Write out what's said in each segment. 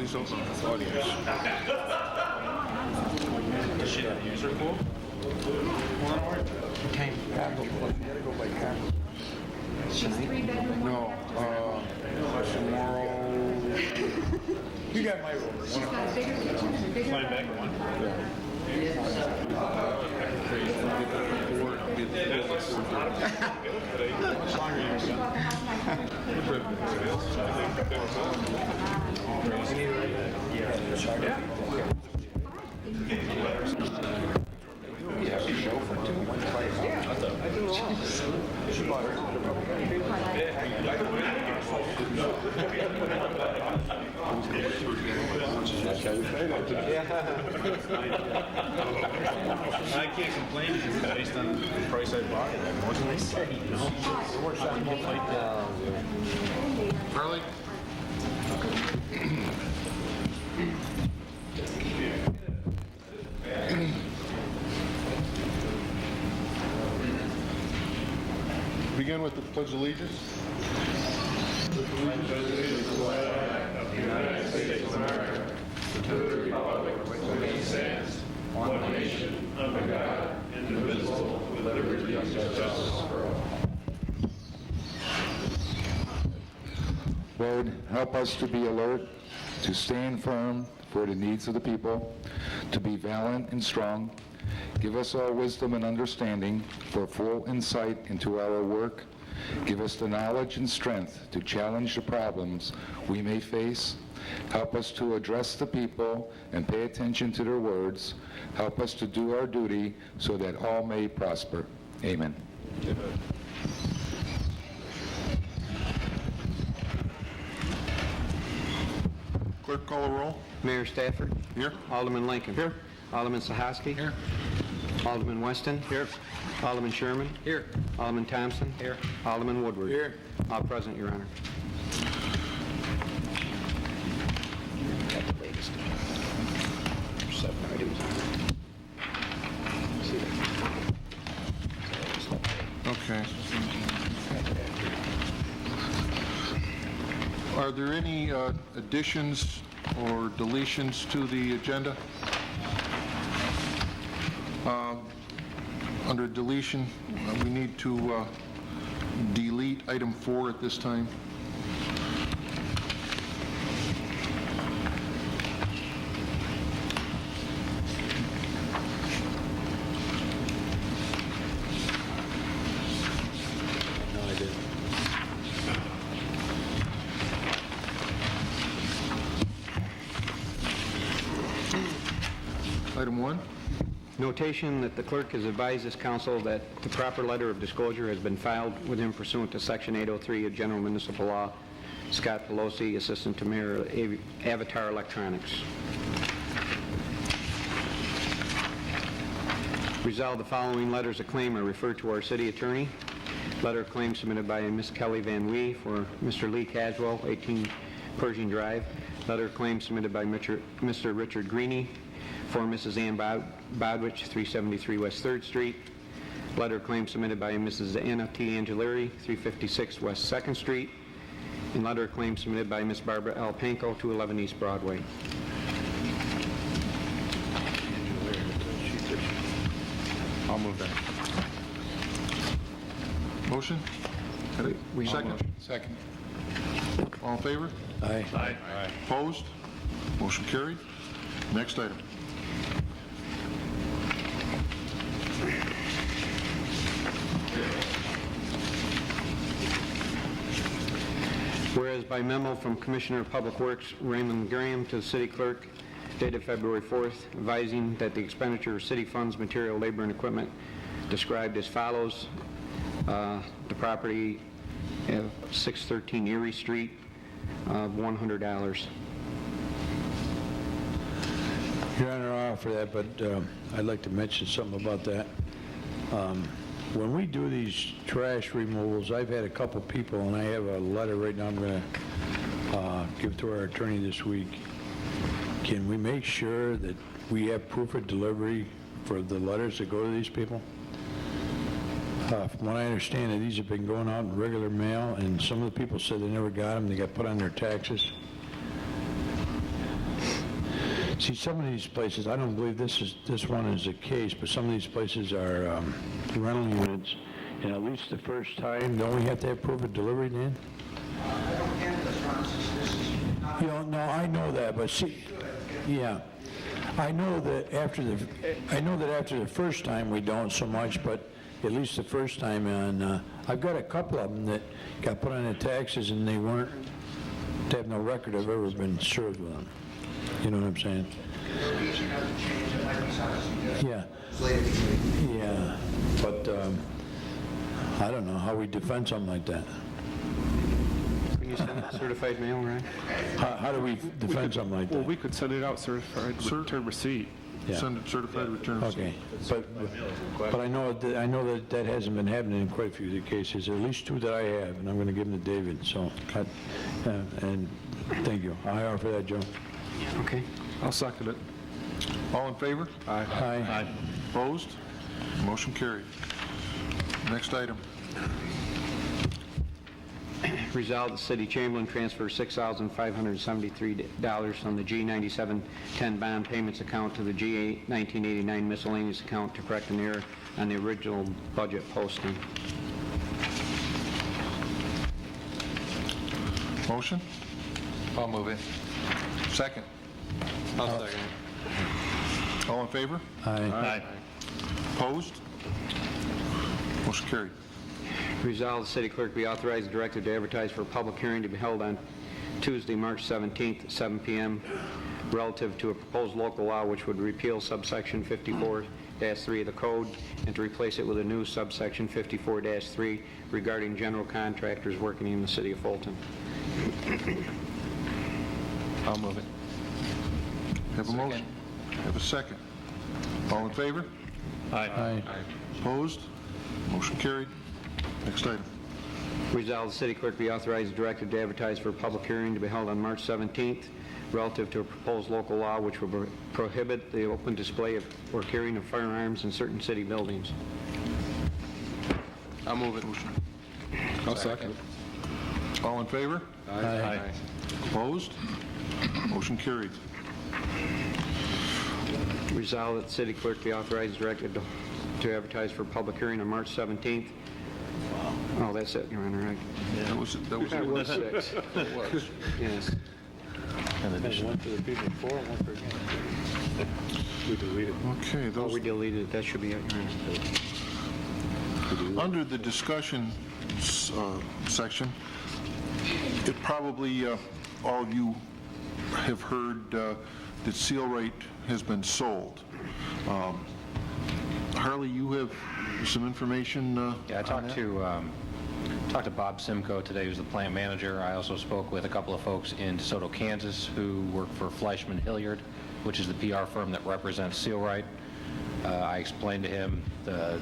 Please don't audience. Does she have a user quote? Okay. She's 3-bedroom. No, tomorrow. You got my room. She's got a bigger kitchen and a bigger Fine back bedroom. one. You have a show for 2 1 place. Yeah, I do. She bought her. I can't complain because it's based on the price I bought it. What can I say? You know, Charlie? Begin with the Pledge of Allegiance. Lord, help us to be alert, to stand firm for the needs of the people, to be valiant and strong. Give us all wisdom and understanding for full insight into our work. Give us the knowledge and strength to challenge the problems we may face. Help us to address the people and pay attention to their words. Help us to do our duty so that all may prosper. Amen. Clerk, call the roll. Mayor Stafford. Here. Alderman Lincoln. Here. Alderman Sahaski. Here. Alderman Weston. Here. Alderman Sherman. Here. Alderman Thompson. Here. Alderman Woodward. Here. All present, Your Honor. Okay. Are there any additions or deletions to the agenda? Under deletion, we need to delete item 4 at this time. No, I didn't. Item 1. Notation that the clerk has advised this council that the proper letter of disclosure has been filed with him pursuant to Section 803 of General Municipal Law. Scott Pelosi, Assistant to Mayor of Avatar Electronics. Resolve the following letters of claim are referred to our city attorney. Letter of claim submitted by Ms. Kelly Van Wee for Mr. Lee Caswell, 18 Pershing Drive. Letter of claim submitted by Mr. Richard Greeny for Mrs. Ann Bodwich, 373 West 3rd Street. Letter of claim submitted by Mrs. Anna T. Angeleri, 356 West 2nd Street. And letter of claim submitted by Ms. Barbara L. Panko, 211 East Broadway. I'll move that. Motion? Second? Second. All in favor? Aye. Opposed? Motion carried. Next item. Whereas by memo from Commissioner of Public Works Raymond Graham to the City Clerk dated February 4th, advising that the expenditure of city funds, material, labor, and equipment described as follows. The property at 613 Erie Street, $100. Your Honor, I'll offer that, but I'd like to mention something about that. When we do these trash removals, I've had a couple people, and I have a letter right now I'm going to give to our attorney this week. Can we make sure that we have proof of delivery for the letters that go to these people? From what I understand, that these have been going out in regular mail, and some of the people said they never got them. They got put on their taxes. See, some of these places, I don't believe this one is the case, but some of these places are rental units, and at least the first time, don't we have to have proof of delivery, Dan? No, I know that, but see, yeah. I know that after the first time we don't so much, but at least the first time, and I've got a couple of them that got put on the taxes and they have no record of ever been served with them. You know what I'm saying? Yeah. Yeah, but I don't know how we defend something like that. Can you send it certified mail, Ryan? How do we defend something like Well, that? we could send it out certified return receipt. Yeah. Send it certified return receipt. Okay, but I know that hasn't been happening in quite a few of the cases, at least 2 that I have, and I'm going to give them to David, so, and thank you. I offer that, Joe. Okay. I'll second it. All in favor? Aye. Opposed? Motion carried. Next item. Resolved, the city Chamberlain transfer $6,573 from the G9710 bond payments account to the G1989 miscellaneous account to correct an error on the original budget posting. Motion? I'll move it. Second. I'll second it. All in favor? Aye. Opposed? Motion carried. Resolved, the city clerk be authorized and directed to advertise for a public hearing to be held on Tuesday, March 17th at 7 p.m. relative to a proposed local law which would repeal subsection 54-3 of the code and to replace it with a new subsection 54-3 regarding general contractors working in the city of Fulton. I'll move it. Have a motion? Have a second. All in favor? Aye. Opposed? Motion carried. Next item. Resolved, the city clerk be authorized and directed to advertise for a public hearing to be held on March 17th relative to a proposed local law which will prohibit the open display of or carrying of firearms in certain city buildings. I'll move it. I'll second it. All in favor? Aye. Opposed? Motion carried. Resolved, that the city clerk be authorized and directed to advertise for a public hearing on March 17th. Oh, that's it, Your Honor. That was That was 6. Yes. One for the people for, one for against. We deleted. Okay, Oh, those, we deleted it. That should be it, Your Honor. under the discussion section, it probably, all of you have heard that Seal-Rite has been sold. Harley, you have some information Yeah, I talked to Bob Simcoe today, who's the plant manager. I also spoke with a couple of folks in DeSoto, Kansas, who work for Fleischman Hilliard, which is the PR firm that represents Seal-Rite. I explained to him the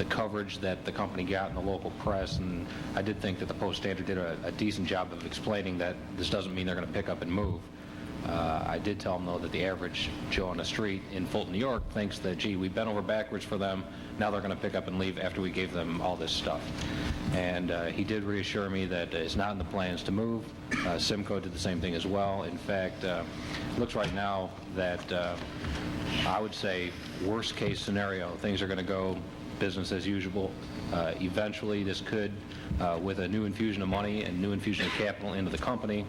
coverage that the company got in the local press, and I did think that the Post-Standard did a decent job of explaining that this doesn't mean they're going to pick up and move. I did tell him, though, that the average Joe on the street in Fulton, New York, thinks that, gee, we bent over backwards for them, now they're going to pick up and leave after we gave them all this stuff. And he did reassure me that it's not in the plans to move. Simcoe did the same thing as well. In fact, it looks right now that I would say worst case scenario, things are going to go business as usual. Eventually, this could, with a new infusion of money and new infusion of capital into the company,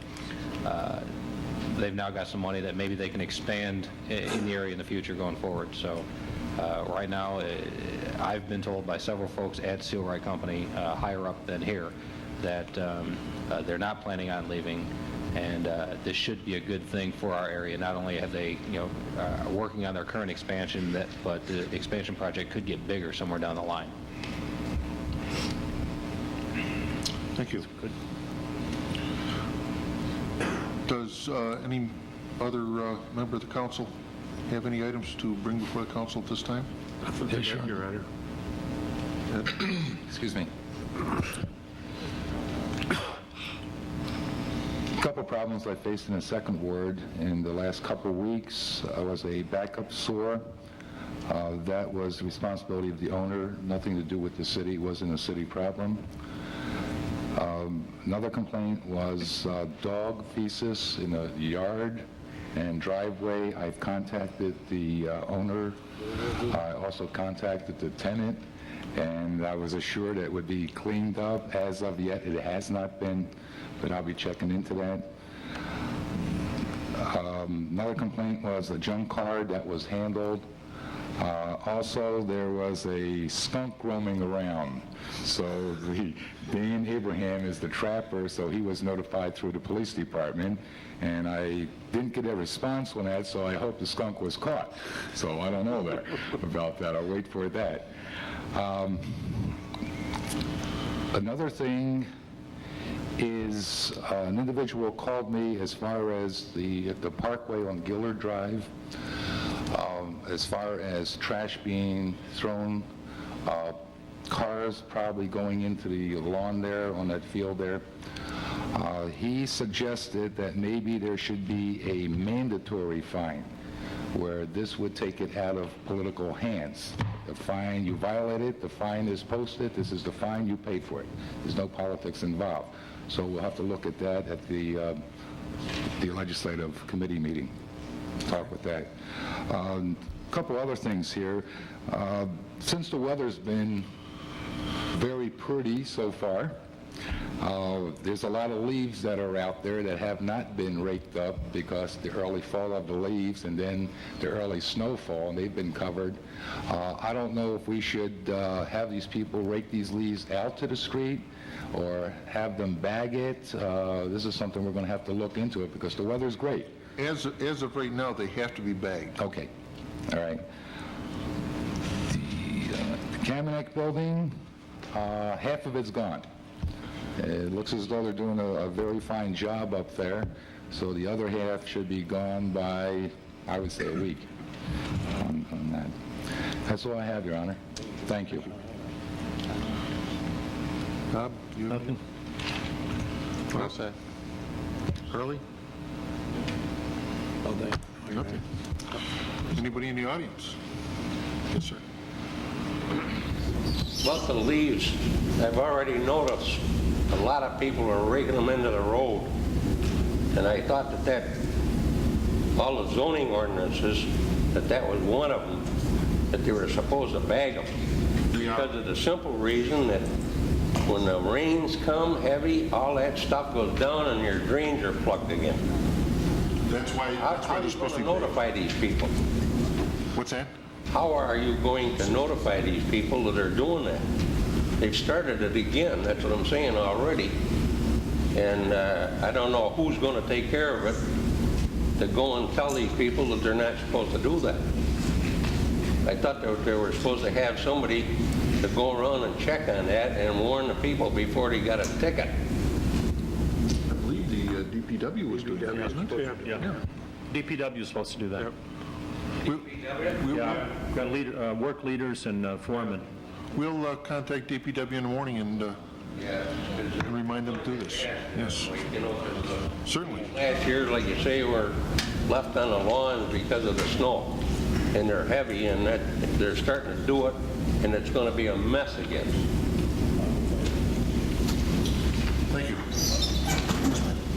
they've now got some money that maybe they can expand in the area in the future going forward. So right now, I've been told by several folks at Seal-Rite Company, higher up than here, that they're not planning on leaving, and this should be a good thing for our area. Not only have they, are working on their current expansion, but the expansion project could get bigger somewhere down the line. Thank you. Good. Does any other member of the council have any items to bring before the council at this time? Yeah, sure. Your Honor. Excuse me. A couple problems I faced in the second ward in the last couple of weeks was a backup sewer. That was the responsibility of the owner, nothing to do with the city. It wasn't a city problem. Another complaint was dog feces in a yard and driveway. I've contacted the owner. I also contacted the tenant, and I was assured it would be cleaned up. As of yet, it has not been, but I'll be checking into that. Another complaint was a junk car that was handled. Also, there was a skunk roaming around. So Dan Abraham is the trapper, so he was notified through the police department, and I didn't get a response on that, so I hope the skunk was caught. So I don't know about that. I'll wait for that. Another thing is an individual called me as far as the parkway on Gillard Drive, as far as trash being thrown, cars probably going into the lawn there on that field there. He suggested that maybe there should be a mandatory fine where this would take it out of political hands. The fine, you violate it, the fine is posted, this is the fine, you pay for it. There's no politics involved. So we'll have to look at that at the legislative committee meeting, talk with that. A couple other things here. Since the weather's been very pretty so far, there's a lot of leaves that are out there that have not been raked up because the early fall of the leaves and then the early snowfall, and they've been covered. I don't know if we should have these people rake these leaves out to the street or have them bag it. This is something we're going to have to look into it because the weather's great. As of right now, they have to be bagged. Okay, all right. The Kamenek building, half of it's gone. It looks as though they're doing a very fine job up there, so the other half should be gone by, I would say, a week on that. That's all I have, Your Honor. Thank you. Bob, you? Nothing. Well said. Hurley? Nothing. Anybody in the audience? Yes, sir. About the leaves, I've already noticed a lot of people are raking them into the road. And I thought that all the zoning ordinances, that was one of them, that they were supposed to bag them. Because of the simple reason that when the rains come heavy, all that stuff goes down and your drains are plugged again. That's why How are they're you supposed going to to be bagged. notify these people? What's that? How are you going to notify these people that are doing that? They've started it again, that's what I'm saying already. And I don't know who's going to take care of it to go and tell these people that they're not supposed to do that. I thought that they were supposed to have somebody to go around and check on that and warn the people before they got a ticket. I believe the DPW was doing that, wasn't it? Yeah. DPW is supposed to do that. Yeah. Got work leaders and foremen. We'll contact DPW in the morning and remind them to do this. Yes, You know, certainly. last year, like you say, were left on the lawns because of the snow. And they're heavy and that they're starting to do it and it's going to be a mess again. Thank you.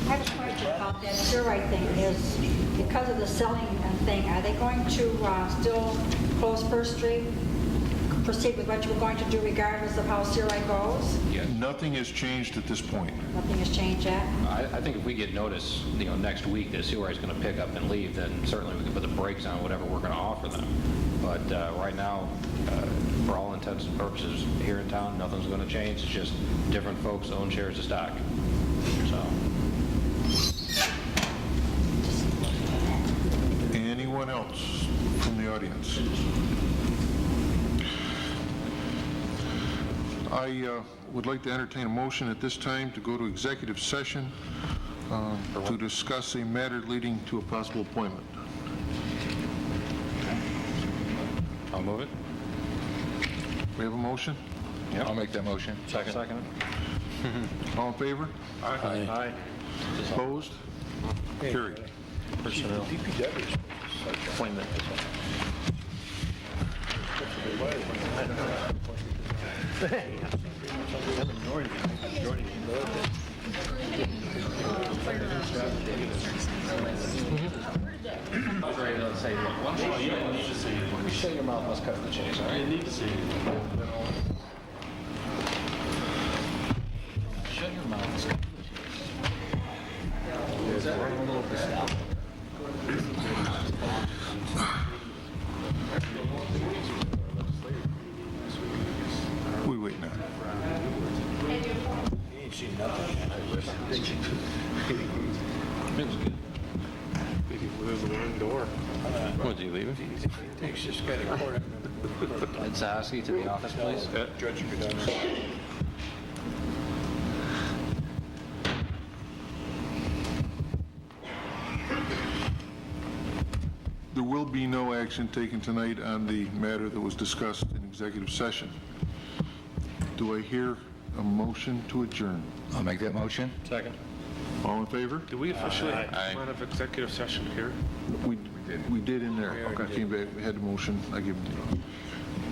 I have a question about that Surrite thing. Is because of the selling thing, are they going to still close First Street, proceed with what you were going to do regardless of how Surrite goes? Nothing has changed at this point. Nothing has changed yet? I think if we get notice, next week that Seaway is going to pick up and leave, then certainly we can put the brakes on whatever we're going to offer them. But right now, for all intents and purposes here in town, nothing's going to change. It's just different folks own shares of stock. So. Anyone else from the audience? I would like to entertain a motion at this time to go to executive session to discuss a matter leading to a possible appointment. I'll move it. We have a motion? I'll make that motion. Second. All in favor? Aye. Opposed? Carried. Personnel. Appointment. Shut your mouth, let's cut to the chase, all right? You need to see. Shut your mouth, let's cut to the chase. Is that right? A little bit south. We wait now. He ain't seen nothing yet. It was good. Maybe there's the wrong door. What, are you leaving? Takes this guy to court. Ed Zaleski to the office, please. Judge, you go down there. There will be no action taken tonight on the matter that was discussed in executive session. Do I hear a motion to adjourn? I'll make that motion. Second. All in favor? Do we officially come out of executive session here? We did in there. Okay. Came back, we had the motion, I give it to you.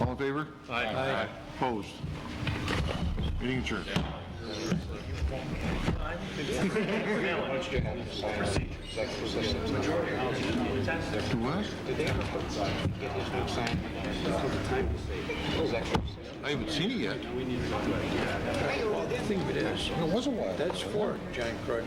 All in favor? Aye. Opposed? Meeting adjourned. Do what? I haven't seen it yet. I think it is. It was a while. That's for John Crook.